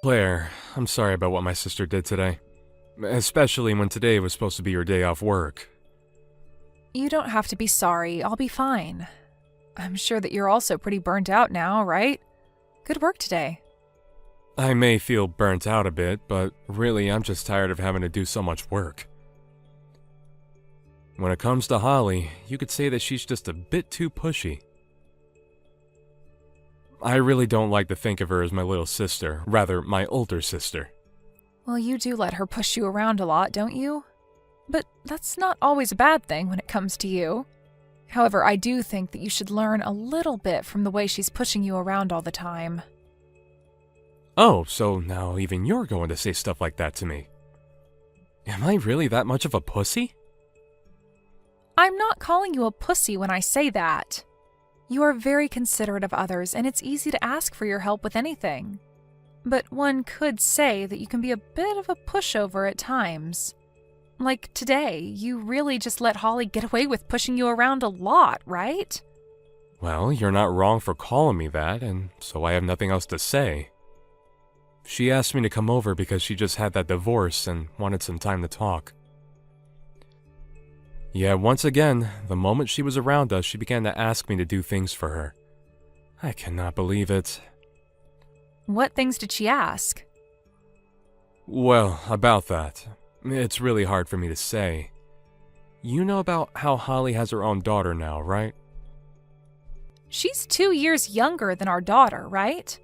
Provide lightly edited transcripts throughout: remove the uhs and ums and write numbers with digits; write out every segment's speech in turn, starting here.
Claire, I'm sorry about what my sister did today. Especially when today was supposed to be your day off work. You don't have to be sorry. I'll be fine. I'm sure that you're also pretty burnt out now, right? Good work today. I may feel burnt out a bit, but really I'm just tired of having to do so much work. When it comes to Holly, you could say that she's just a bit too pushy. I really don't like to think of her as my little sister, rather my older sister. Well, you do let her push you around a lot, don't you? But that's not always a bad thing when it comes to you. However, I do think that you should learn a little bit from the way she's pushing you around all the time. Oh, so now even you're going to say stuff like that to me. Am I really that much of a pussy? I'm not calling you a pussy when I say that. You are very considerate of others, and it's easy to ask for your help with anything. But one could say that you can be a bit of a pushover at times. Like today, you really just let Holly get away with pushing you around a lot, right? Well, you're not wrong for calling me that, and so I have nothing else to say. She asked me to come over because she just had that divorce and wanted some time to talk. Yeah, once again, the moment she was around us, she began to ask me to do things for her. I cannot believe it. What things did she ask? Well, about that, it's really hard for me to say. You know about how Holly has her own daughter now, right? She's 2 years younger than our daughter, right?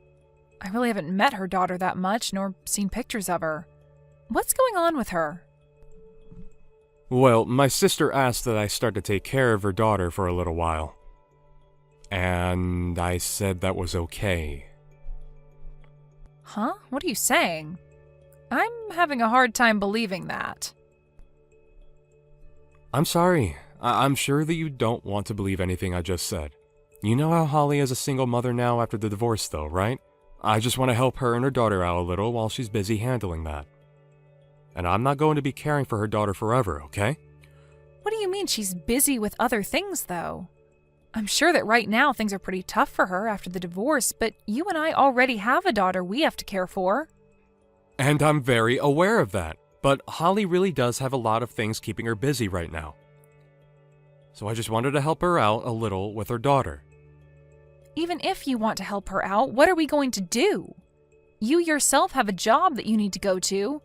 I really haven't met her daughter that much, nor seen pictures of her. What's going on with her? Well, my sister asked that I start to take care of her daughter for a little while. And I said that was okay. Huh? What are you saying? I'm having a hard time believing that. I'm sorry. I'm sure that you don't want to believe anything I just said. You know how Holly is a single mother now after the divorce though, right? I just want to help her and her daughter out a little while she's busy handling that. And I'm not going to be caring for her daughter forever, okay? What do you mean she's busy with other things, though? I'm sure that right now things are pretty tough for her after the divorce, but you and I already have a daughter we have to care for. And I'm very aware of that, but Holly really does have a lot of things keeping her busy right now. So I just wanted to help her out a little with her daughter. Even if you want to help her out, what are we going to do? You yourself have a job that you need to go to.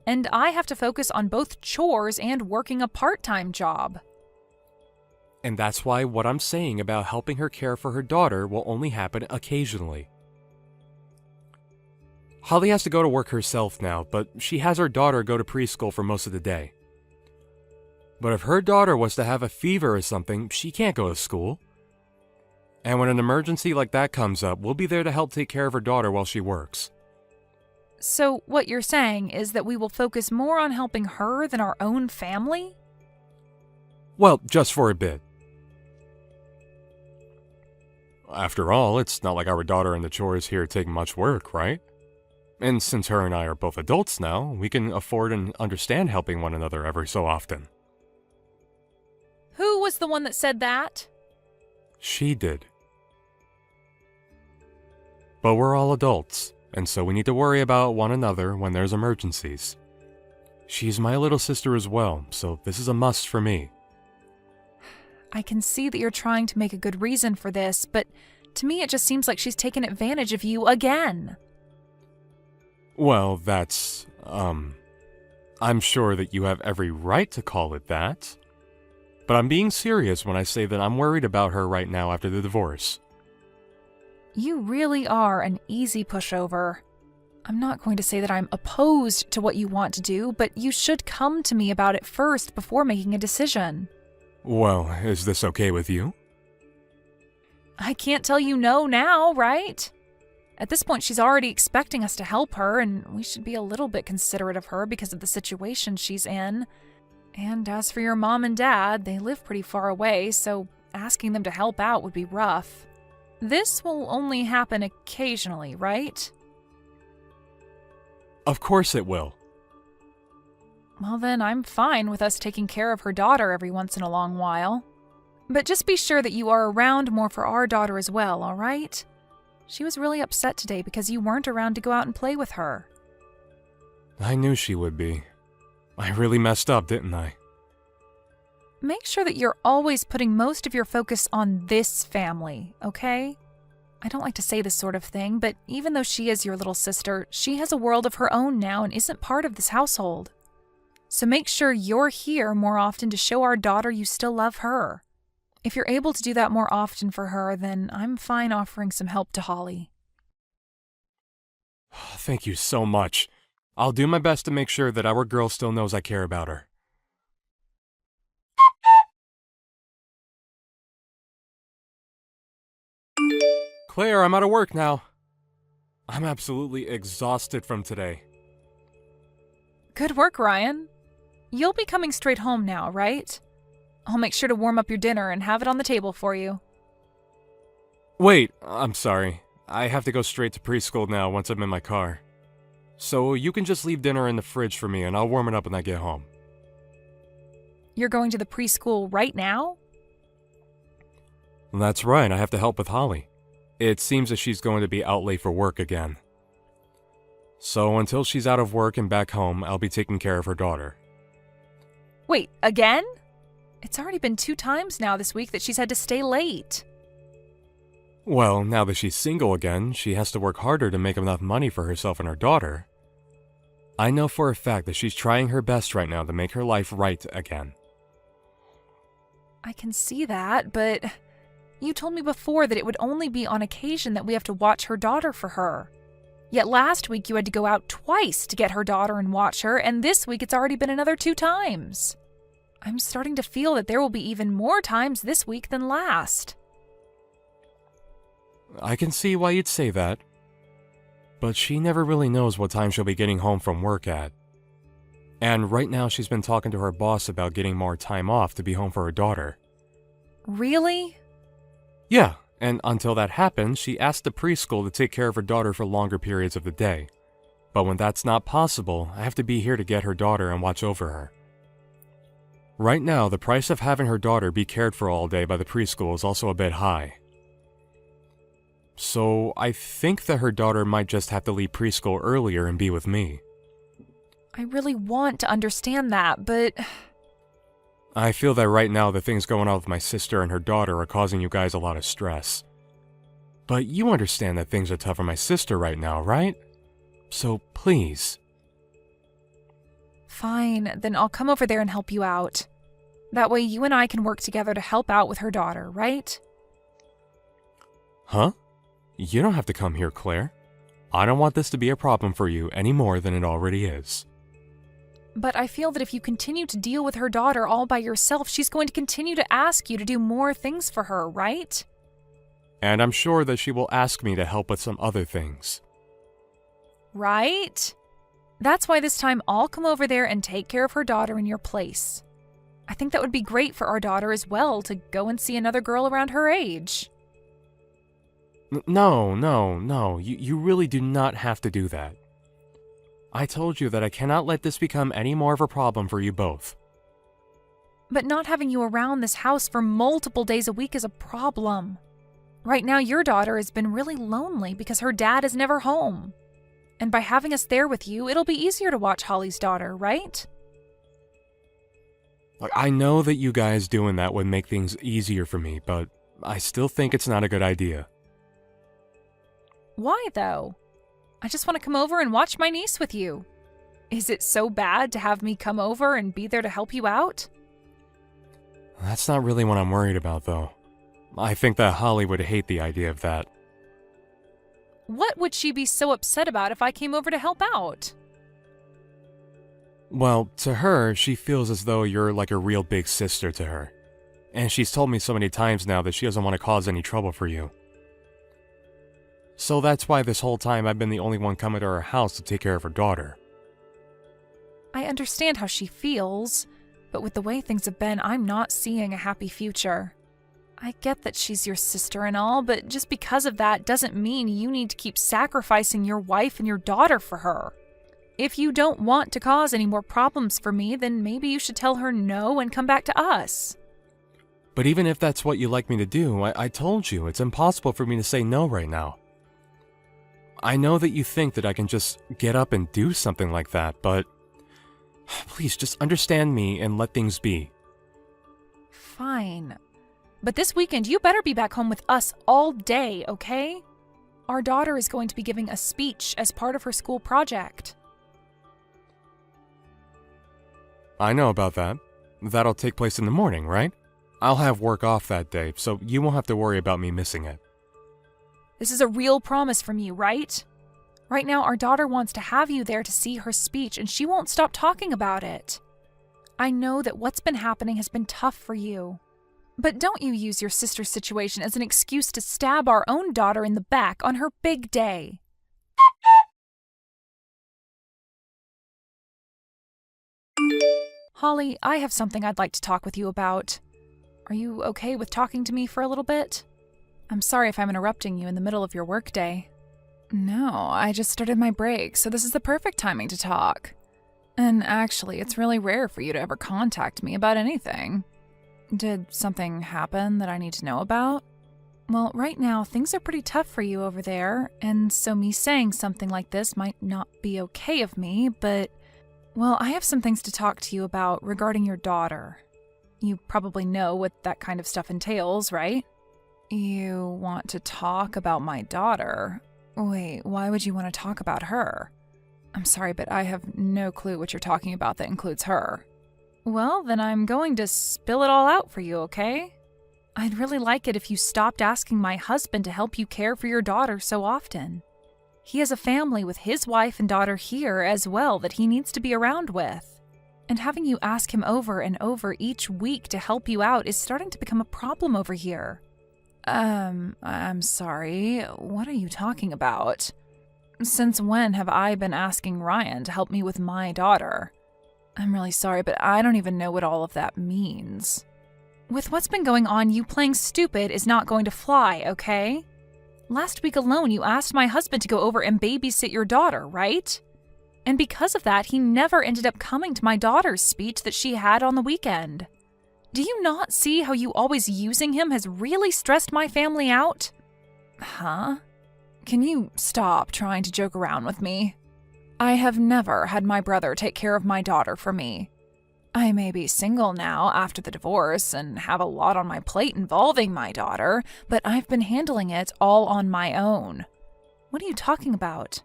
And I have to focus on both chores and working a part-time job. And that's why what I'm saying about helping her care for her daughter will only happen occasionally. Holly has to go to work herself now, but she has her daughter go to preschool for most of the day. But if her daughter was to have a fever or something, she can't go to school. And when an emergency like that comes up, we'll be there to help take care of her daughter while she works. So what you're saying is that we will focus more on helping her than our own family? Well, just for a bit. After all, it's not like our daughter and the chores here take much work, right? And since her and I are both adults now, we can afford and understand helping one another every so often. Who was the one that said that? She did. But we're all adults. And so we need to worry about one another when there's emergencies. She's my little sister as well, so this is a must for me. I can see that you're trying to make a good reason for this, but to me it just seems like she's taken advantage of you again. Well, that's, I'm sure that you have every right to call it that. But I'm being serious when I say that I'm worried about her right now after the divorce. You really are an easy pushover. I'm not going to say that I'm opposed to what you want to do, but you should come to me about it first before making a decision. Well, is this okay with you? I can't tell you no now, right? At this point, she's already expecting us to help her, and we should be a little bit considerate of her because of the situation she's in. And as for your mom and dad, they live pretty far away, so asking them to help out would be rough. This will only happen occasionally, right? Of course it will. Well then, I'm fine with us taking care of her daughter every once in a long while. But just be sure that you are around more for our daughter as well, alright? She was really upset today because you weren't around to go out and play with her. I knew she would be. I really messed up, didn't I? Make sure that you're always putting most of your focus on this family, okay? I don't like to say this sort of thing, but even though she is your little sister, she has a world of her own now and isn't part of this household. So make sure you're here more often to show our daughter you still love her. If you're able to do that more often for her, then I'm fine offering some help to Holly. Thank you so much. I'll do my best to make sure that our girl still knows I care about her. Claire, I'm out of work now. I'm absolutely exhausted from today. Good work, Ryan. You'll be coming straight home now, right? I'll make sure to warm up your dinner and have it on the table for you. Wait, I'm sorry. I have to go straight to preschool now once I'm in my car. So you can just leave dinner in the fridge for me and I'll warm it up when I get home. You're going to the preschool right now? That's right, I have to help with Holly. It seems that she's going to be out late for work again. So until she's out of work and back home, I'll be taking care of her daughter. Wait, again? It's already been 2 times now this week that she's had to stay late. Well, now that she's single again, she has to work harder to make enough money for herself and her daughter. I know for a fact that she's trying her best right now to make her life right again. I can see that, but you told me before that it would only be on occasion that we have to watch her daughter for her. Yet last week you had to go out twice to get her daughter and watch her, and this week it's already been another 2 times. I'm starting to feel that there will be even more times this week than last. I can see why you'd say that. But she never really knows what time she'll be getting home from work at. And right now she's been talking to her boss about getting more time off to be home for her daughter. Really? Yeah, and until that happens, she asked the preschool to take care of her daughter for longer periods of the day. But when that's not possible, I have to be here to get her daughter and watch over her. Right now, the price of having her daughter be cared for all day by the preschool is also a bit high. So I think that her daughter might just have to leave preschool earlier and be with me. I really want to understand that, but I feel that right now the things going on with my sister and her daughter are causing you guys a lot of stress. But you understand that things are tough for my sister right now, right? So please. Fine, then I'll come over there and help you out. That way you and I can work together to help out with her daughter, right? Huh? You don't have to come here, Claire. I don't want this to be a problem for you any more than it already is. But I feel that if you continue to deal with her daughter all by yourself, she's going to continue to ask you to do more things for her, right? And I'm sure that she will ask me to help with some other things. Right? That's why this time I'll come over there and take care of her daughter in your place. I think that would be great for our daughter as well, to go and see another girl around her age. No. You really do not have to do that. I told you that I cannot let this become any more of a problem for you both. But not having you around this house for multiple days a week is a problem. Right now, your daughter has been really lonely because her dad is never home. And by having us there with you, it'll be easier to watch Holly's daughter, right? I know that you guys doing that would make things easier for me, but I still think it's not a good idea. Why, though? I just want to come over and watch my niece with you. Is it so bad to have me come over and be there to help you out? That's not really what I'm worried about, though. I think that Holly would hate the idea of that. What would she be so upset about if I came over to help out? Well, to her, she feels as though you're like a real big sister to her. And she's told me so many times now that she doesn't want to cause any trouble for you. So that's why this whole time I've been the only one coming to her house to take care of her daughter. I understand how she feels, but with the way things have been, I'm not seeing a happy future. I get that she's your sister and all, but just because of that doesn't mean you need to keep sacrificing your wife and your daughter for her. If you don't want to cause any more problems for me, then maybe you should tell her no and come back to us. But even if that's what you'd like me to do, I told you it's impossible for me to say no right now. I know that you think that I can just get up and do something like that, but please just understand me and let things be. Fine. But this weekend, you better be back home with us all day, okay? Our daughter is going to be giving a speech as part of her school project. I know about that. That'll take place in the morning, right? I'll have work off that day, so you won't have to worry about me missing it. This is a real promise from you, right? Right now, our daughter wants to have you there to see her speech, and she won't stop talking about it. I know that what's been happening has been tough for you. But don't you use your sister's situation as an excuse to stab our own daughter in the back on her big day. Holly, I have something I'd like to talk with you about. Are you okay with talking to me for a little bit? I'm sorry if I'm interrupting you in the middle of your workday. No, I just started my break, so this is the perfect timing to talk. And actually, it's really rare for you to ever contact me about anything. Did something happen that I need to know about? Well, right now, things are pretty tough for you over there, and so me saying something like this might not be okay of me, but, well, I have some things to talk to you about regarding your daughter. You probably know what that kind of stuff entails, right? You want to talk about my daughter? Wait, why would you want to talk about her? I'm sorry, but I have no clue what you're talking about that includes her. Well, then I'm going to spill it all out for you, okay? I'd really like it if you stopped asking my husband to help you care for your daughter so often. He has a family with his wife and daughter here as well that he needs to be around with. And having you ask him over and over each week to help you out is starting to become a problem over here. I'm sorry. What are you talking about? Since when have I been asking Ryan to help me with my daughter? I'm really sorry, but I don't even know what all of that means. With what's been going on, you playing stupid is not going to fly, okay? Last week alone, you asked my husband to go over and babysit your daughter, right? And because of that, he never ended up coming to my daughter's speech that she had on the weekend. Do you not see how you always using him has really stressed my family out? Huh? Can you stop trying to joke around with me? I have never had my brother take care of my daughter for me. I may be single now after the divorce and have a lot on my plate involving my daughter, but I've been handling it all on my own. What are you talking about?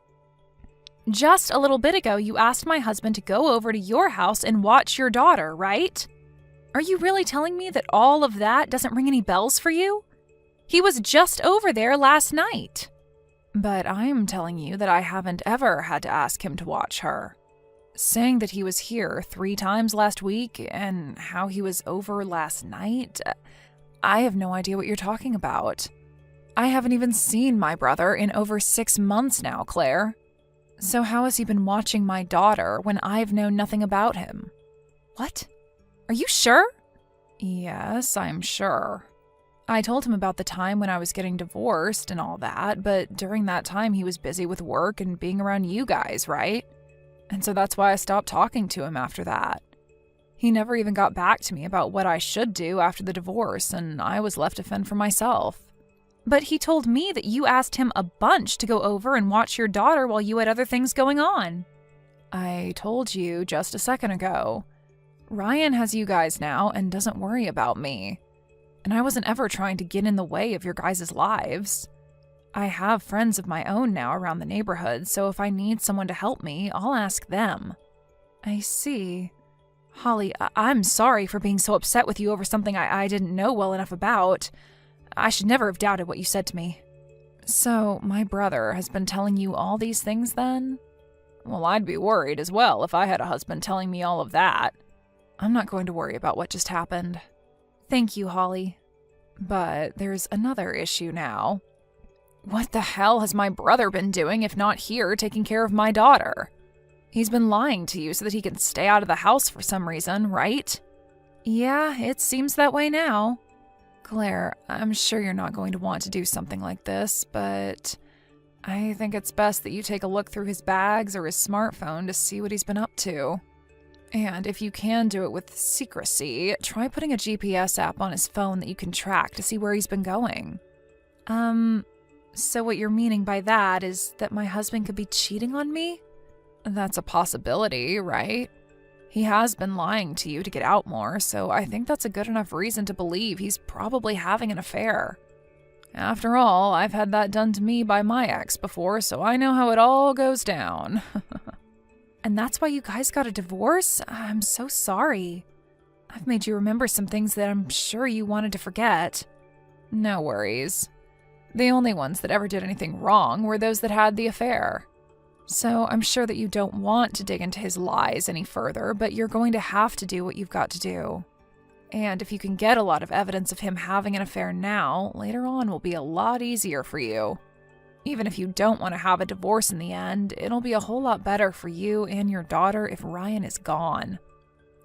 Just a little bit ago, you asked my husband to go over to your house and watch your daughter, right? Are you really telling me that all of that doesn't ring any bells for you? He was just over there last night. But I'm telling you that I haven't ever had to ask him to watch her. Saying that he was here 3 times last week and how he was over last night, I have no idea what you're talking about. I haven't even seen my brother in over 6 months now, Claire. So how has he been watching my daughter when I've known nothing about him? What? Are you sure? Yes, I'm sure. I told him about the time when I was getting divorced and all that, but during that time he was busy with work and being around you guys, right? And so that's why I stopped talking to him after that. He never even got back to me about what I should do after the divorce, and I was left to fend for myself. But he told me that you asked him a bunch to go over and watch your daughter while you had other things going on. I told you just a second ago. Ryan has you guys now and doesn't worry about me. And I wasn't ever trying to get in the way of your guys' lives. I have friends of my own now around the neighborhood, so if I need someone to help me, I'll ask them. I see. Holly, I'm sorry for being so upset with you over something I didn't know well enough about. I should never have doubted what you said to me. So, my brother has been telling you all these things then? Well, I'd be worried as well if I had a husband telling me all of that. I'm not going to worry about what just happened. Thank you, Holly. But there's another issue now. What the hell has my brother been doing if not here taking care of my daughter? He's been lying to you so that he can stay out of the house for some reason, right? Yeah, it seems that way now. Claire, I'm sure you're not going to want to do something like this, but I think it's best that you take a look through his bags or his smartphone to see what he's been up to. And if you can do it with secrecy, try putting a GPS app on his phone that you can track to see where he's been going. So what you're meaning by that is that my husband could be cheating on me? That's a possibility, right? He has been lying to you to get out more, so I think that's a good enough reason to believe he's probably having an affair. After all, I've had that done to me by my ex before, so I know how it all goes down. And that's why you guys got a divorce? I'm so sorry. I've made you remember some things that I'm sure you wanted to forget. No worries. The only ones that ever did anything wrong were those that had the affair. So I'm sure that you don't want to dig into his lies any further, but you're going to have to do what you've got to do. And if you can get a lot of evidence of him having an affair now, later on will be a lot easier for you. Even if you don't want to have a divorce in the end, it'll be a whole lot better for you and your daughter if Ryan is gone.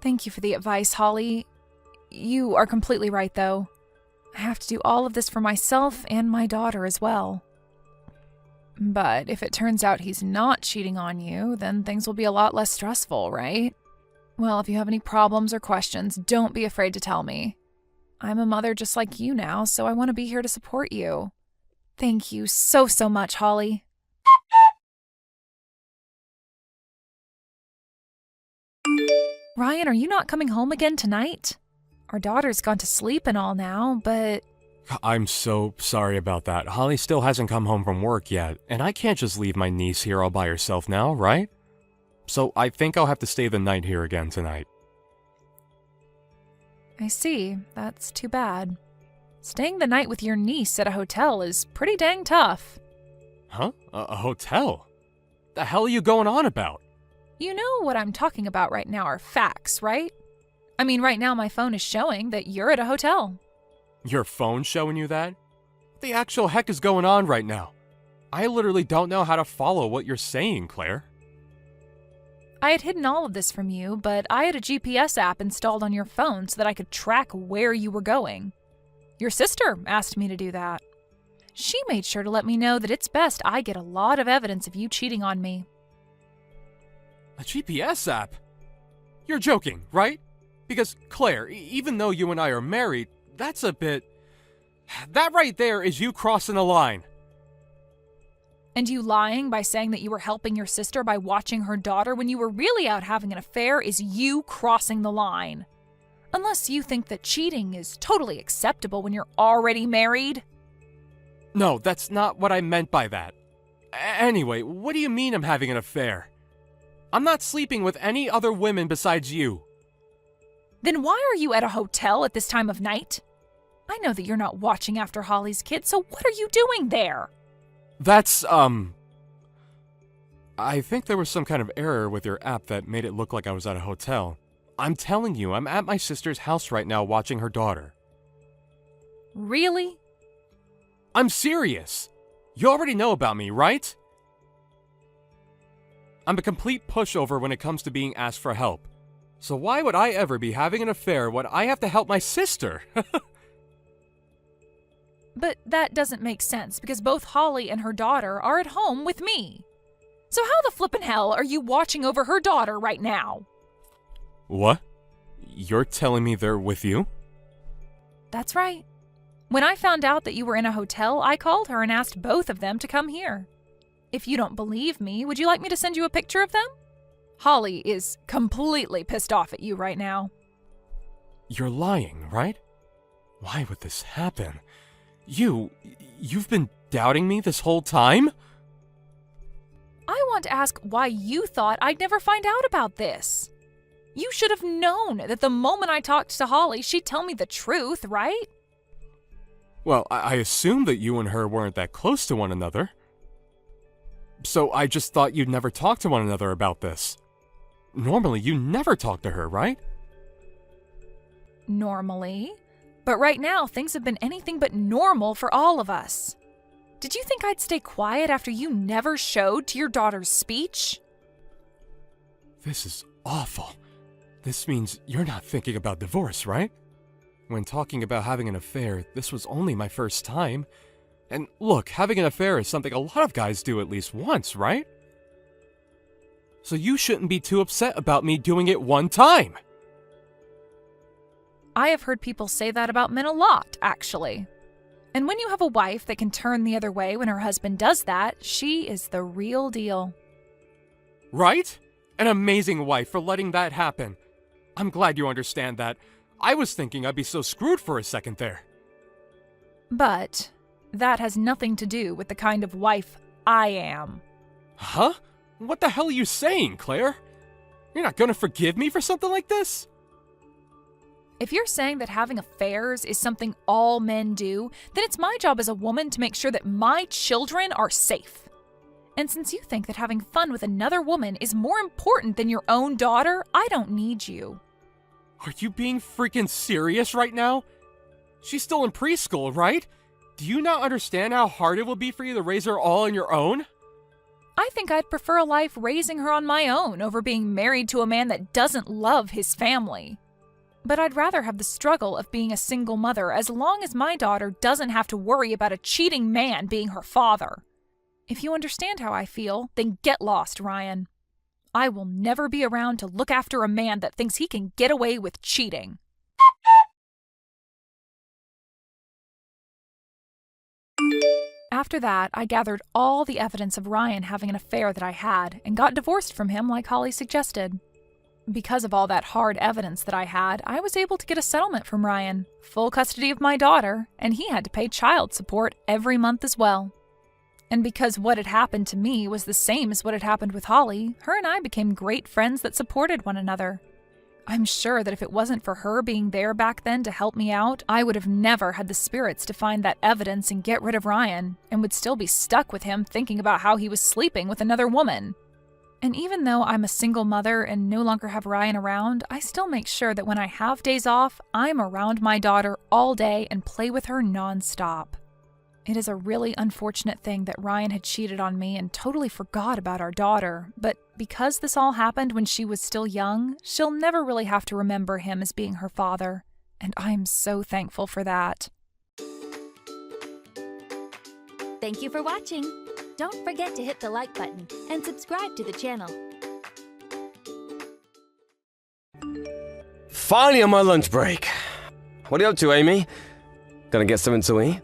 Thank you for the advice, Holly. You are completely right, though. I have to do all of this for myself and my daughter as well. But if it turns out he's not cheating on you, then things will be a lot less stressful, right? Well, if you have any problems or questions, don't be afraid to tell me. I'm a mother just like you now, so I want to be here to support you. Thank you so much, Holly. Ryan, are you not coming home again tonight? Our daughter's gone to sleep and all now, but... I'm so sorry about that. Holly still hasn't come home from work yet, and I can't just leave my niece here all by herself now, right? So I think I'll have to stay the night here again tonight. I see. That's too bad. Staying the night with your niece at a hotel is pretty dang tough. Huh? A hotel? The hell are you going on about? You know what I'm talking about right now are facts, right? I mean, right now my phone is showing that you're at a hotel. Your phone showing you that? What the actual heck is going on right now? I literally don't know how to follow what you're saying, Claire. I had hidden all of this from you, but I had a GPS app installed on your phone so that I could track where you were going. Your sister asked me to do that. She made sure to let me know that it's best I get a lot of evidence of you cheating on me. A GPS app? You're joking, right? Because, Claire, even though you and I are married, that's a bit... That right there is you crossing a line. And you lying by saying that you were helping your sister by watching her daughter when you were really out having an affair is you crossing the line. Unless you think that cheating is totally acceptable when you're already married. No, that's not what I meant by that. Anyway, what do you mean I'm having an affair? I'm not sleeping with any other women besides you. Then why are you at a hotel at this time of night? I know that you're not watching after Holly's kids, so what are you doing there? That's, I think there was some kind of error with your app that made it look like I was at a hotel. I'm telling you, I'm at my sister's house right now watching her daughter. Really? I'm serious. You already know about me, right? I'm a complete pushover when it comes to being asked for help. So why would I ever be having an affair when I have to help my sister? But that doesn't make sense because both Holly and her daughter are at home with me. So how the flippin' hell are you watching over her daughter right now? What? You're telling me they're with you? That's right. When I found out that you were in a hotel, I called her and asked both of them to come here. If you don't believe me, would you like me to send you a picture of them? Holly is completely pissed off at you right now. You're lying, right? Why would this happen? You've been doubting me this whole time? I want to ask why you thought I'd never find out about this. You should have known that the moment I talked to Holly, she'd tell me the truth, right? Well, I assumed that you and her weren't that close to one another. So I just thought you'd never talk to one another about this. Normally, you never talk to her, right? Normally. But right now, things have been anything but normal for all of us. Did you think I'd stay quiet after you never showed to your daughter's speech? This is awful. This means you're not thinking about divorce, right? When talking about having an affair, this was only my first time. And look, having an affair is something a lot of guys do at least once, right? So you shouldn't be too upset about me doing it one time. I have heard people say that about men a lot, actually. And when you have a wife that can turn the other way when her husband does that, she is the real deal. Right? An amazing wife for letting that happen. I'm glad you understand that. I was thinking I'd be so screwed for a second there. But that has nothing to do with the kind of wife I am. Huh? What the hell are you saying, Claire? You're not gonna forgive me for something like this? If you're saying that having affairs is something all men do, then it's my job as a woman to make sure that my children are safe. And since you think that having fun with another woman is more important than your own daughter, I don't need you. Are you being freaking serious right now? She's still in preschool, right? Do you not understand how hard it will be for you to raise her all on your own? I think I'd prefer a life raising her on my own over being married to a man that doesn't love his family. But I'd rather have the struggle of being a single mother as long as my daughter doesn't have to worry about a cheating man being her father. If you understand how I feel, then get lost, Ryan. I will never be around to look after a man that thinks he can get away with cheating. After that, I gathered all the evidence of Ryan having an affair that I had and got divorced from him like Holly suggested. Because of all that hard evidence that I had, I was able to get a settlement from Ryan, full custody of my daughter, and he had to pay child support every month as well. And because what had happened to me was the same as what had happened with Holly, her and I became great friends that supported one another. I'm sure that if it wasn't for her being there back then to help me out, I would have never had the spirits to find that evidence and get rid of Ryan, and would still be stuck with him thinking about how he was sleeping with another woman. And even though I'm a single mother and no longer have Ryan around, I still make sure that when I have days off, I'm around my daughter all day and play with her nonstop. It is a really unfortunate thing that Ryan had cheated on me and totally forgot about our daughter, but because this all happened when she was still young, she'll never really have to remember him as being her father, and I'm so thankful for that. Thank you for watching. Don't forget to hit the like button and subscribe to the channel. Finally on my lunch break. What are you up to, Amy? Gonna get something to eat?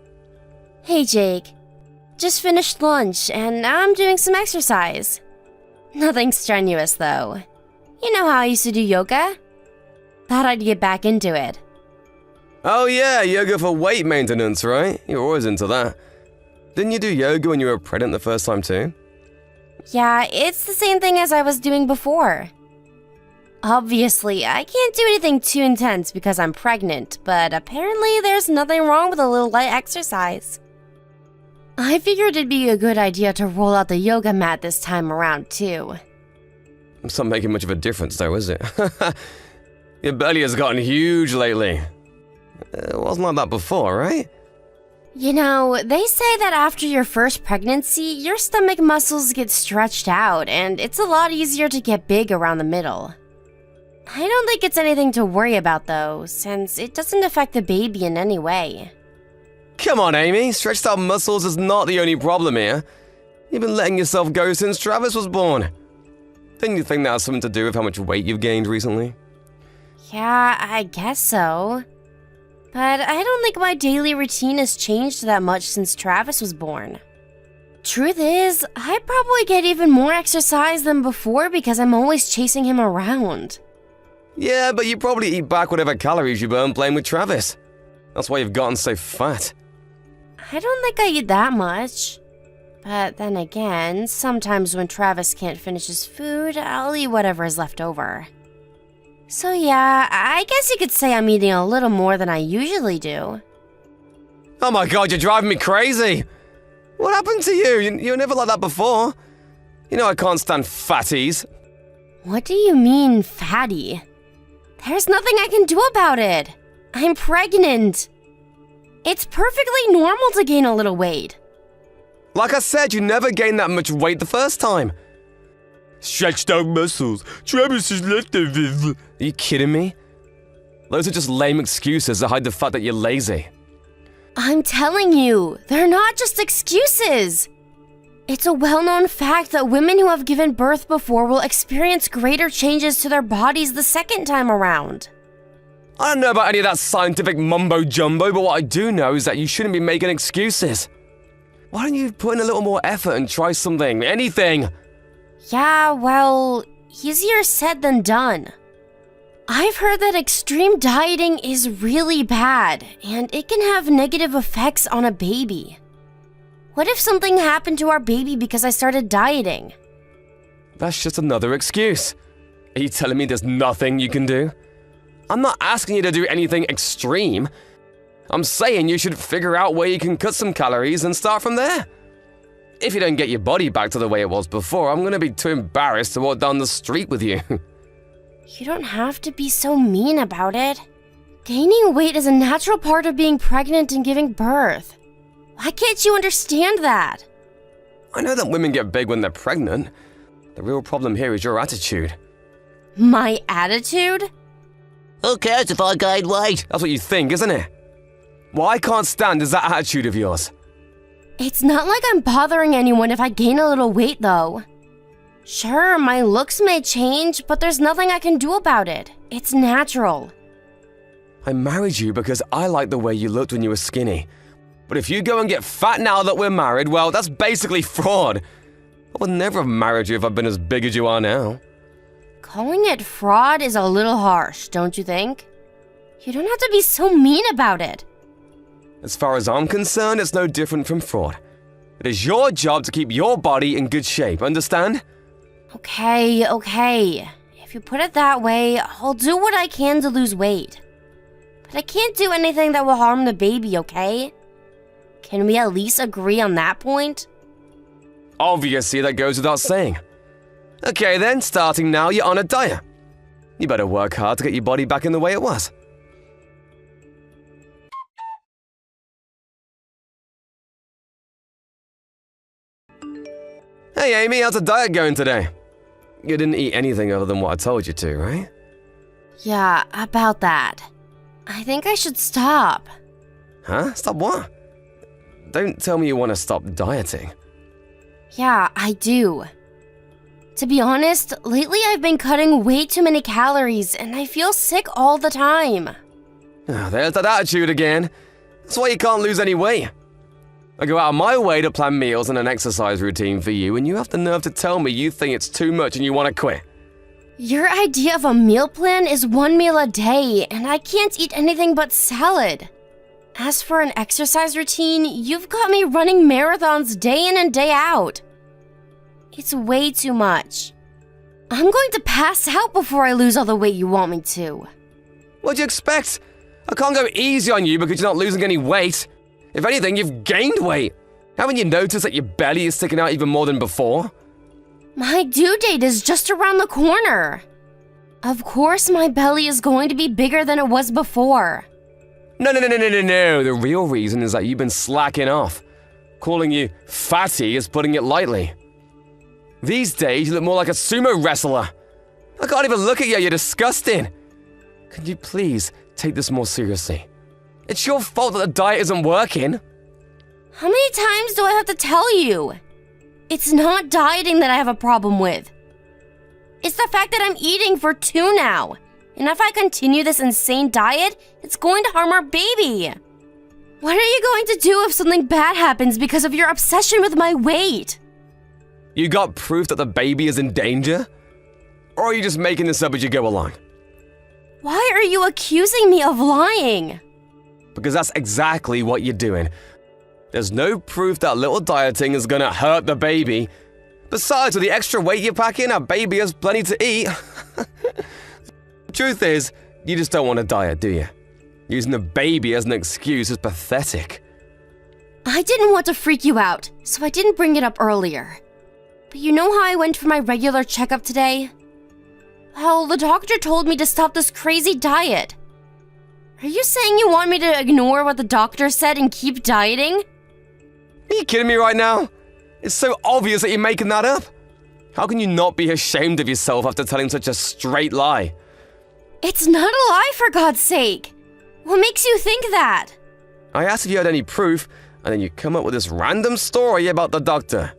Hey Jake, just finished lunch and now I'm doing some exercise. Nothing strenuous though. You know how I used to do yoga? Thought I'd get back into it. Oh yeah, yoga for weight maintenance, right? You're always into that. Didn't you do yoga when you were pregnant the first time too? Yeah, it's the same thing as I was doing before. Obviously, I can't do anything too intense because I'm pregnant, but apparently there's nothing wrong with a little light exercise. I figured it'd be a good idea to roll out the yoga mat this time around, too. It's not making much of a difference though, is it? Your belly has gotten huge lately. It wasn't like that before, right? You know, they say that after your first pregnancy, your stomach muscles get stretched out, and it's a lot easier to get big around the middle. I don't think it's anything to worry about though, since it doesn't affect the baby in any way. Come on, Amy. Stretched out muscles is not the only problem here. You've been letting yourself go since Travis was born. Didn't you think that has something to do with how much weight you've gained recently? Yeah, I guess so. But I don't think my daily routine has changed that much since Travis was born. Truth is, I probably get even more exercise than before because I'm always chasing him around. Yeah, but you probably eat back whatever calories you burn playing with Travis. That's why you've gotten so fat. I don't think I eat that much. But then again, sometimes when Travis can't finish his food, I'll eat whatever is left over. So yeah, I guess you could say I'm eating a little more than I usually do. Oh my god, you're driving me crazy! What happened to you? You were never like that before. You know I can't stand fatties. What do you mean, fatty? There's nothing I can do about it. I'm pregnant. It's perfectly normal to gain a little weight. Like I said, you never gained that much weight the first time. Stretched out muscles. Travis is leftovers. Are you kidding me? Those are just lame excuses that hide the fact that you're lazy. I'm telling you, they're not just excuses. It's a well-known fact that women who have given birth before will experience greater changes to their bodies the second time around. I don't know about any of that scientific mumbo-jumbo, but what I do know is that you shouldn't be making excuses. Why don't you put in a little more effort and try something, anything? Yeah, well, easier said than done. I've heard that extreme dieting is really bad, and it can have negative effects on a baby. What if something happened to our baby because I started dieting? That's just another excuse. Are you telling me there's nothing you can do? I'm not asking you to do anything extreme. I'm saying you should figure out where you can cut some calories and start from there. If you don't get your body back to the way it was before, I'm gonna be too embarrassed to walk down the street with you. You don't have to be so mean about it. Gaining weight is a natural part of being pregnant and giving birth. Why can't you understand that? I know that women get big when they're pregnant. The real problem here is your attitude. My attitude? Who cares if I gain weight? That's what you think, isn't it? What I can't stand is that attitude of yours. It's not like I'm bothering anyone if I gain a little weight, though. Sure, my looks may change, but there's nothing I can do about it. It's natural. I married you because I liked the way you looked when you were skinny. But if you go and get fat now that we're married, well, that's basically fraud. I would never have married you if I'd been as big as you are now. Calling it fraud is a little harsh, don't you think? You don't have to be so mean about it. As far as I'm concerned, it's no different from fraud. It is your job to keep your body in good shape, understand? Okay. If you put it that way, I'll do what I can to lose weight. But I can't do anything that will harm the baby, okay? Can we at least agree on that point? Obviously, that goes without saying. Okay then, starting now, you're on a diet. You better work hard to get your body back in the way it was. Hey Amy, how's the diet going today? You didn't eat anything other than what I told you to, right? Yeah, about that. I think I should stop. Huh? Stop what? Don't tell me you want to stop dieting. Yeah, I do. To be honest, lately I've been cutting way too many calories and I feel sick all the time. There's that attitude again. That's why you can't lose any weight. I go out of my way to plan meals and an exercise routine for you, and you have the nerve to tell me you think it's too much and you want to quit. Your idea of a meal plan is 1 meal a day, and I can't eat anything but salad. As for an exercise routine, you've got me running marathons day in and day out. It's way too much. I'm going to pass out before I lose all the weight you want me to. What'd you expect? I can't go easy on you because you're not losing any weight. If anything, you've gained weight. Haven't you noticed that your belly is sticking out even more than before? My due date is just around the corner. Of course my belly is going to be bigger than it was before. No. The real reason is that you've been slacking off. Calling you fatty is putting it lightly. These days, you look more like a sumo wrestler. I can't even look at you, you're disgusting. Can you please take this more seriously? It's your fault that the diet isn't working. How many times do I have to tell you? It's not dieting that I have a problem with. It's the fact that I'm eating for 2 now. And if I continue this insane diet, it's going to harm our baby. What are you going to do if something bad happens because of your obsession with my weight? You got proof that the baby is in danger? Or are you just making this up as you go along? Why are you accusing me of lying? Because that's exactly what you're doing. There's no proof that little dieting is gonna hurt the baby. Besides, with the extra weight you're packing, our baby has plenty to eat. The truth is, you just don't want to diet, do you? Using the baby as an excuse is pathetic. I didn't want to freak you out, so I didn't bring it up earlier. But you know how I went for my regular checkup today? Well, the doctor told me to stop this crazy diet. Are you saying you want me to ignore what the doctor said and keep dieting? Are you kidding me right now? It's so obvious that you're making that up. How can you not be ashamed of yourself after telling such a straight lie? It's not a lie, for God's sake. What makes you think that? I asked if you had any proof, and then you come up with this random story about the doctor.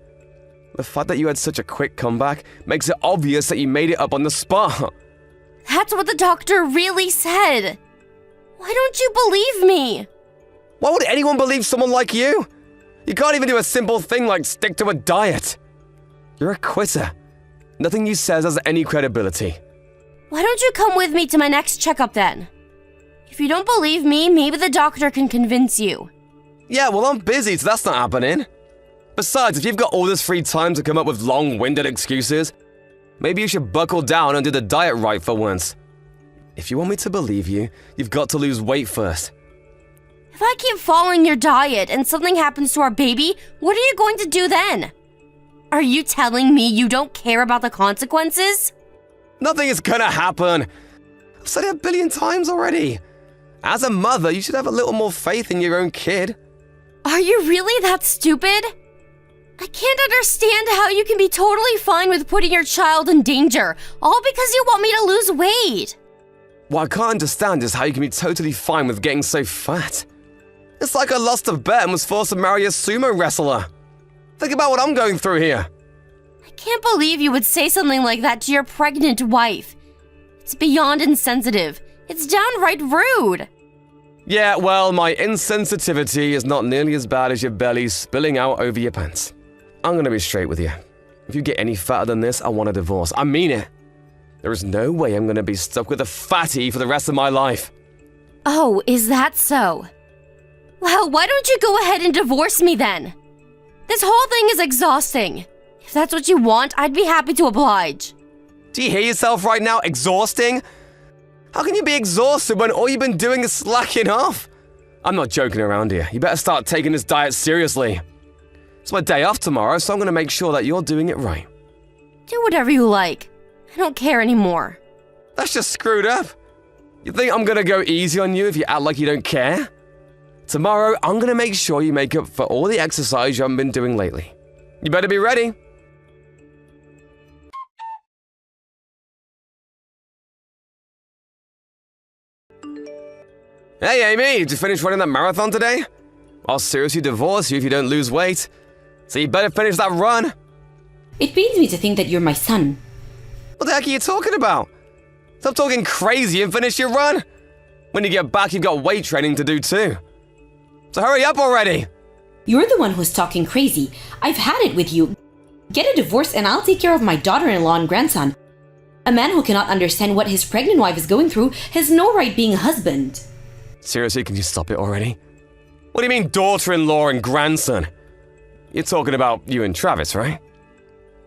The fact that you had such a quick comeback makes it obvious that you made it up on the spot. That's what the doctor really said. Why don't you believe me? Why would anyone believe someone like you? You can't even do a simple thing like stick to a diet. You're a quitter. Nothing you says has any credibility. Why don't you come with me to my next checkup then? If you don't believe me, maybe the doctor can convince you. Yeah, well, I'm busy, so that's not happening. Besides, if you've got all this free time to come up with long-winded excuses, maybe you should buckle down and do the diet right for once. If you want me to believe you, you've got to lose weight first. If I keep following your diet and something happens to our baby, what are you going to do then? Are you telling me you don't care about the consequences? Nothing is gonna happen. I've said it a billion times already. As a mother, you should have a little more faith in your own kid. Are you really that stupid? I can't understand how you can be totally fine with putting your child in danger, all because you want me to lose weight. What I can't understand is how you can be totally fine with getting so fat. It's like I lost a bet and was forced to marry a sumo wrestler. Think about what I'm going through here. I can't believe you would say something like that to your pregnant wife. It's beyond insensitive. It's downright rude. Yeah, well, my insensitivity is not nearly as bad as your belly spilling out over your pants. I'm gonna be straight with you. If you get any fatter than this, I want a divorce. I mean it. There is no way I'm gonna be stuck with a fatty for the rest of my life. Oh, is that so? Well, why don't you go ahead and divorce me then? This whole thing is exhausting. If that's what you want, I'd be happy to oblige. Do you hear yourself right now? Exhausting? How can you be exhausted when all you've been doing is slacking off? I'm not joking around here. You better start taking this diet seriously. It's my day off tomorrow, so I'm gonna make sure that you're doing it right. Do whatever you like. I don't care anymore. That's just screwed up. You think I'm gonna go easy on you if you act like you don't care? Tomorrow, I'm gonna make sure you make up for all the exercise you haven't been doing lately. You better be ready. Hey Amy, did you finish running that marathon today? I'll seriously divorce you if you don't lose weight. So you better finish that run. It pains me to think that you're my son. What the heck are you talking about? Stop talking crazy and finish your run. When you get back, you've got weight training to do too. So hurry up already. You're the one who's talking crazy. I've had it with you. Get a divorce and I'll take care of my daughter-in-law and grandson. A man who cannot understand what his pregnant wife is going through has no right being a husband. Seriously, can you stop it already? What do you mean daughter-in-law and grandson? You're talking about you and Travis, right?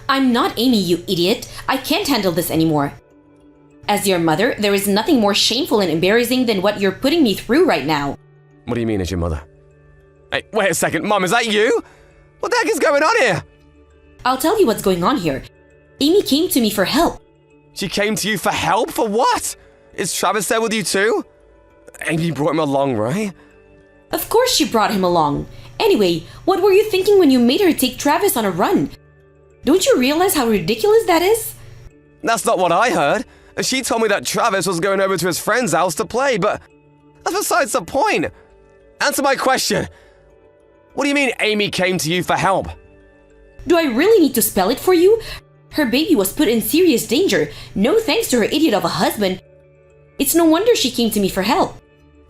I'm not Amy, you idiot. I can't handle this anymore. As your mother, there is nothing more shameful and embarrassing than what you're putting me through right now. What do you mean as your mother? Hey, wait a second, Mom, is that you? What the heck is going on here? I'll tell you what's going on here. Amy came to me for help. She came to you for help? For what? Is Travis there with you too? Amy brought him along, right? Of course she brought him along. Anyway, what were you thinking when you made her take Travis on a run? Don't you realize how ridiculous that is? That's not what I heard. She told me that Travis was going over to his friend's house to play, but that's besides the point. Answer my question. What do you mean Amy came to you for help? Do I really need to spell it for you? Her baby was put in serious danger, no thanks to her idiot of a husband. It's no wonder she came to me for help.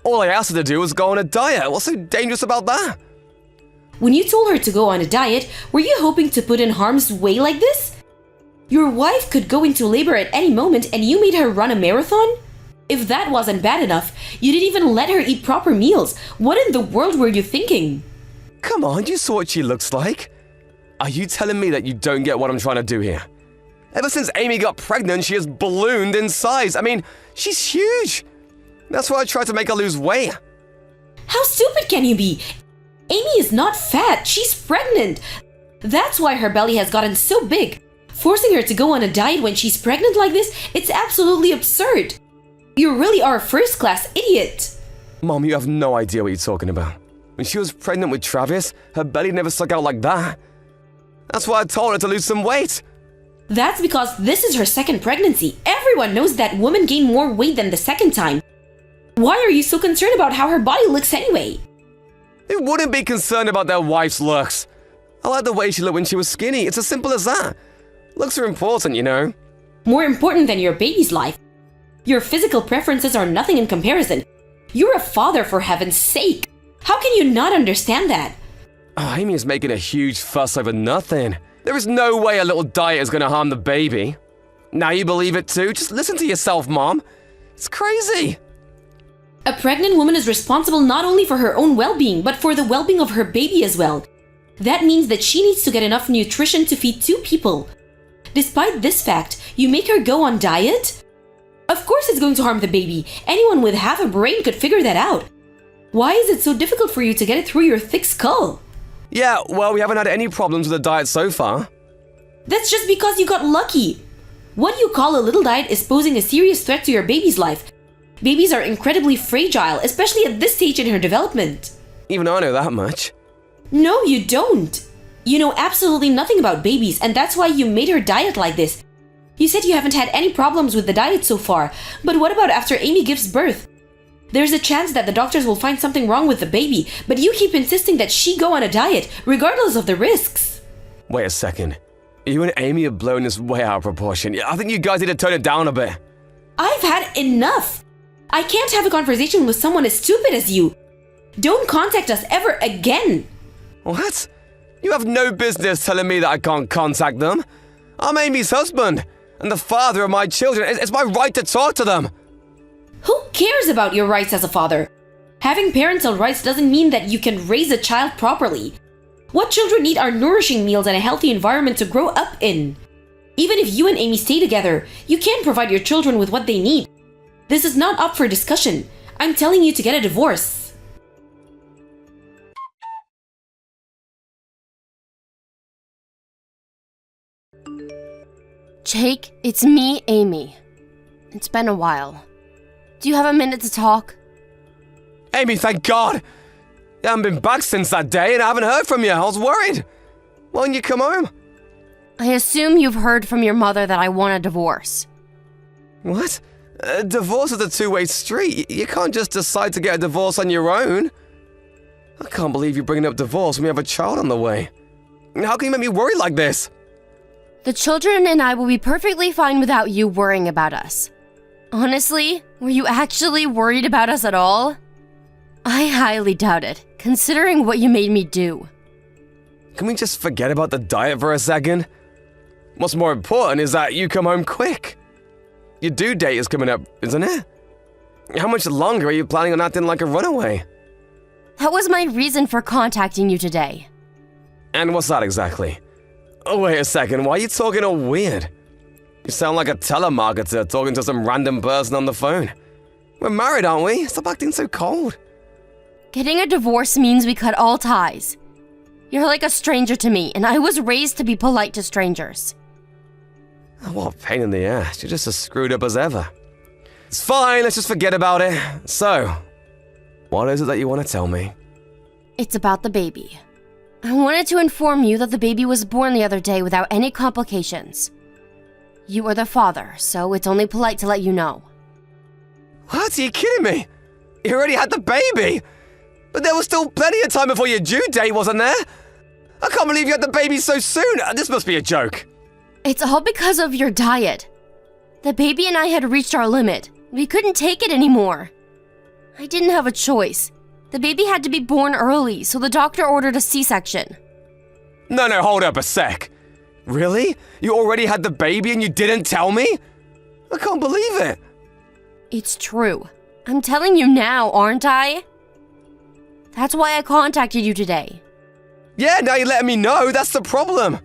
All I asked her to do was go on a diet. What's so dangerous about that? When you told her to go on a diet, were you hoping to put in harm's way like this? Your wife could go into labor at any moment and you made her run a marathon? If that wasn't bad enough, you didn't even let her eat proper meals. What in the world were you thinking? Come on, you saw what she looks like. Are you telling me that you don't get what I'm trying to do here? Ever since Amy got pregnant, she has ballooned in size. I mean, she's huge. That's why I tried to make her lose weight. How stupid can you be? Amy is not fat, she's pregnant. That's why her belly has gotten so big. Forcing her to go on a diet when she's pregnant like this, it's absolutely absurd. You really are a first-class idiot. Mom, you have no idea what you're talking about. When she was pregnant with Travis, her belly never stuck out like that. That's why I told her to lose some weight. That's because this is her second pregnancy. Everyone knows that women gain more weight than the second time. Why are you so concerned about how her body looks anyway? Who wouldn't be concerned about their wife's looks? I like the way she looked when she was skinny. It's as simple as that. Looks are important, you know. More important than your baby's life. Your physical preferences are nothing in comparison. You're a father, for heaven's sake. How can you not understand that? Oh, Amy is making a huge fuss over nothing. There is no way a little diet is going to harm the baby. Now you believe it too? Just listen to yourself, Mom. It's crazy. A pregnant woman is responsible not only for her own well-being, but for the well-being of her baby as well. That means that she needs to get enough nutrition to feed 2 people. Despite this fact, you make her go on diet? Of course it's going to harm the baby. Anyone with half a brain could figure that out. Why is it so difficult for you to get it through your thick skull? Yeah, well, we haven't had any problems with the diet so far. That's just because you got lucky. What you call a little diet is posing a serious threat to your baby's life. Babies are incredibly fragile, especially at this stage in her development. Even I know that much. No, you don't. You know absolutely nothing about babies, and that's why you made her diet like this. You said you haven't had any problems with the diet so far, but what about after Amy gives birth? There's a chance that the doctors will find something wrong with the baby, but you keep insisting that she go on a diet, regardless of the risks. Wait a second. You and Amy are blowing this way out of proportion. I think you guys need to tone it down a bit. I've had enough. I can't have a conversation with someone as stupid as you. Don't contact us ever again. What? You have no business telling me that I can't contact them. I'm Amy's husband, and the father of my children. It's my right to talk to them. Who cares about your rights as a father? Having parental rights doesn't mean that you can raise a child properly. What children need are nourishing meals and a healthy environment to grow up in. Even if you and Amy stay together, you can't provide your children with what they need. This is not up for discussion. I'm telling you to get a divorce. Jake, it's me, Amy. It's been a while. Do you have a minute to talk? Amy, thank God. You haven't been back since that day, and I haven't heard from you. I was worried. Why didn't you come home? I assume you've heard from your mother that I want a divorce. What? Divorce is a two-way street. You can't just decide to get a divorce on your own. I can't believe you're bringing up divorce when we have a child on the way. How can you make me worry like this? The children and I will be perfectly fine without you worrying about us. Honestly, were you actually worried about us at all? I highly doubt it, considering what you made me do. Can we just forget about the diet for a second? What's more important is that you come home quick. Your due date is coming up, isn't it? How much longer are you planning on acting like a runaway? That was my reason for contacting you today. And what's that exactly? Oh, wait a second, why are you talking all weird? You sound like a telemarketer talking to some random person on the phone. We're married, aren't we? Stop acting so cold. Getting a divorce means we cut all ties. You're like a stranger to me, and I was raised to be polite to strangers. Oh, what a pain in the ass. You're just as screwed up as ever. It's fine, let's just forget about it. So, what is it that you want to tell me? It's about the baby. I wanted to inform you that the baby was born the other day without any complications. You are the father, so it's only polite to let you know. What? Are you kidding me? You already had the baby! But there was still plenty of time before your due date, wasn't there? I can't believe you had the baby so soon! This must be a joke. It's all because of your diet. The baby and I had reached our limit. We couldn't take it anymore. I didn't have a choice. The baby had to be born early, so the doctor ordered a C-section. No, hold up a sec. Really? You already had the baby and you didn't tell me? I can't believe it. It's true. I'm telling you now, aren't I? That's why I contacted you today. Yeah, now you're letting me know. That's the problem.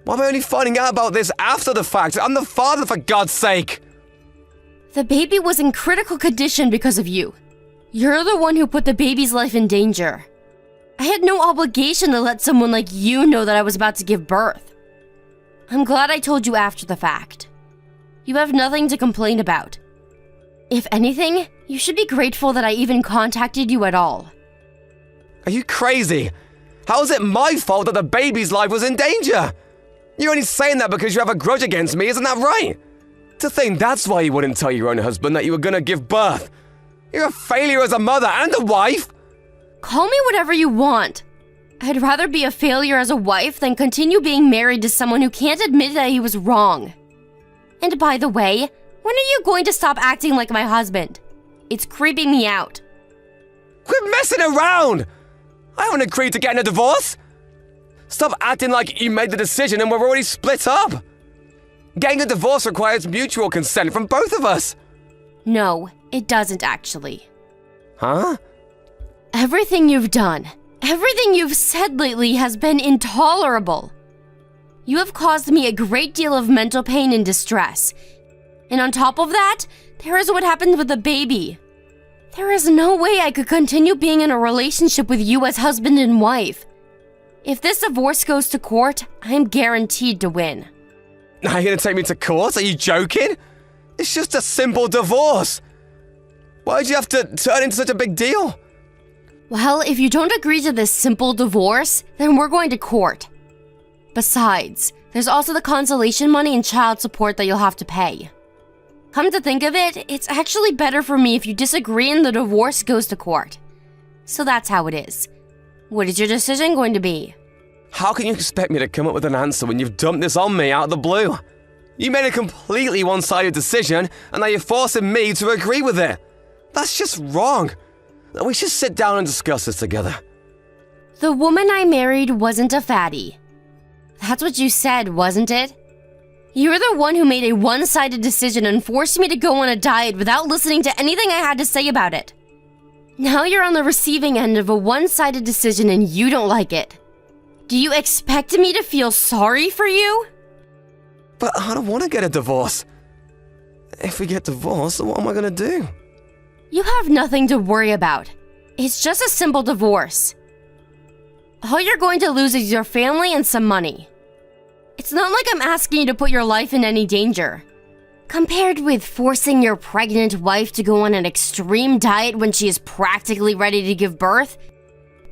Why am I only finding out about this after the fact? I'm the father, for God's sake. The baby was in critical condition because of you. You're the one who put the baby's life in danger. I had no obligation to let someone like you know that I was about to give birth. I'm glad I told you after the fact. You have nothing to complain about. If anything, you should be grateful that I even contacted you at all. Are you crazy? How is it my fault that the baby's life was in danger? You're only saying that because you have a grudge against me, isn't that right? To think that's why you wouldn't tell your own husband that you were gonna give birth. You're a failure as a mother and a wife. Call me whatever you want. I'd rather be a failure as a wife than continue being married to someone who can't admit that he was wrong. And by the way, when are you going to stop acting like my husband? It's creeping me out. Quit messing around! I haven't agreed to getting a divorce! Stop acting like you made the decision and we're already split up! Getting a divorce requires mutual consent from both of us! No, it doesn't actually. Huh? Everything you've done, everything you've said lately has been intolerable. You have caused me a great deal of mental pain and distress. And on top of that, there is what happened with the baby. There is no way I could continue being in a relationship with you as husband and wife. If this divorce goes to court, I'm guaranteed to win. Are you gonna take me to court? Are you joking? It's just a simple divorce. Why'd you have to turn into such a big deal? Well, if you don't agree to this simple divorce, then we're going to court. Besides, there's also the consolation money and child support that you'll have to pay. Come to think of it, it's actually better for me if you disagree and the divorce goes to court. So that's how it is. What is your decision going to be? How can you expect me to come up with an answer when you've dumped this on me out of the blue? You made a completely one-sided decision, and now you're forcing me to agree with it. That's just wrong. We should sit down and discuss this together. The woman I married wasn't a fatty. That's what you said, wasn't it? You're the one who made a one-sided decision and forced me to go on a diet without listening to anything I had to say about it. Now you're on the receiving end of a one-sided decision and you don't like it. Do you expect me to feel sorry for you? But I don't want to get a divorce. If we get divorced, what am I gonna do? You have nothing to worry about. It's just a simple divorce. All you're going to lose is your family and some money. It's not like I'm asking you to put your life in any danger. Compared with forcing your pregnant wife to go on an extreme diet when she is practically ready to give birth,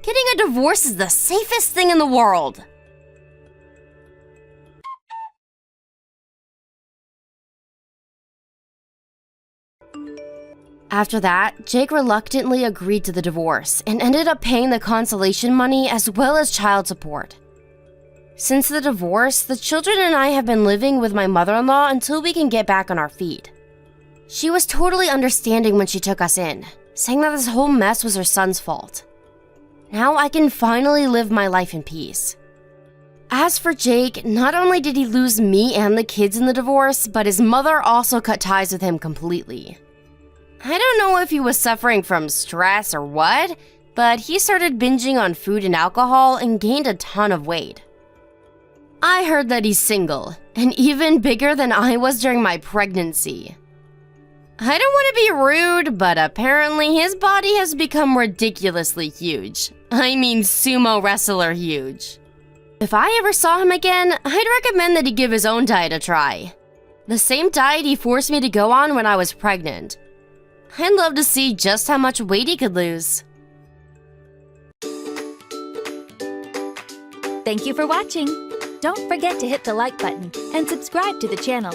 getting a divorce is the safest thing in the world. After that, Jake reluctantly agreed to the divorce and ended up paying the consolation money as well as child support. Since the divorce, the children and I have been living with my mother-in-law until we can get back on our feet. She was totally understanding when she took us in, saying that this whole mess was her son's fault. Now I can finally live my life in peace. As for Jake, not only did he lose me and the kids in the divorce, but his mother also cut ties with him completely. I don't know if he was suffering from stress or what, but he started binging on food and alcohol and gained a ton of weight. I heard that he's single, and even bigger than I was during my pregnancy. I don't want to be rude, but apparently his body has become ridiculously huge. I mean sumo wrestler huge. If I ever saw him again, I'd recommend that he give his own diet a try. The same diet he forced me to go on when I was pregnant. I'd love to see just how much weight he could lose. Thank you for watching. Don't forget to hit the like button and subscribe to the channel.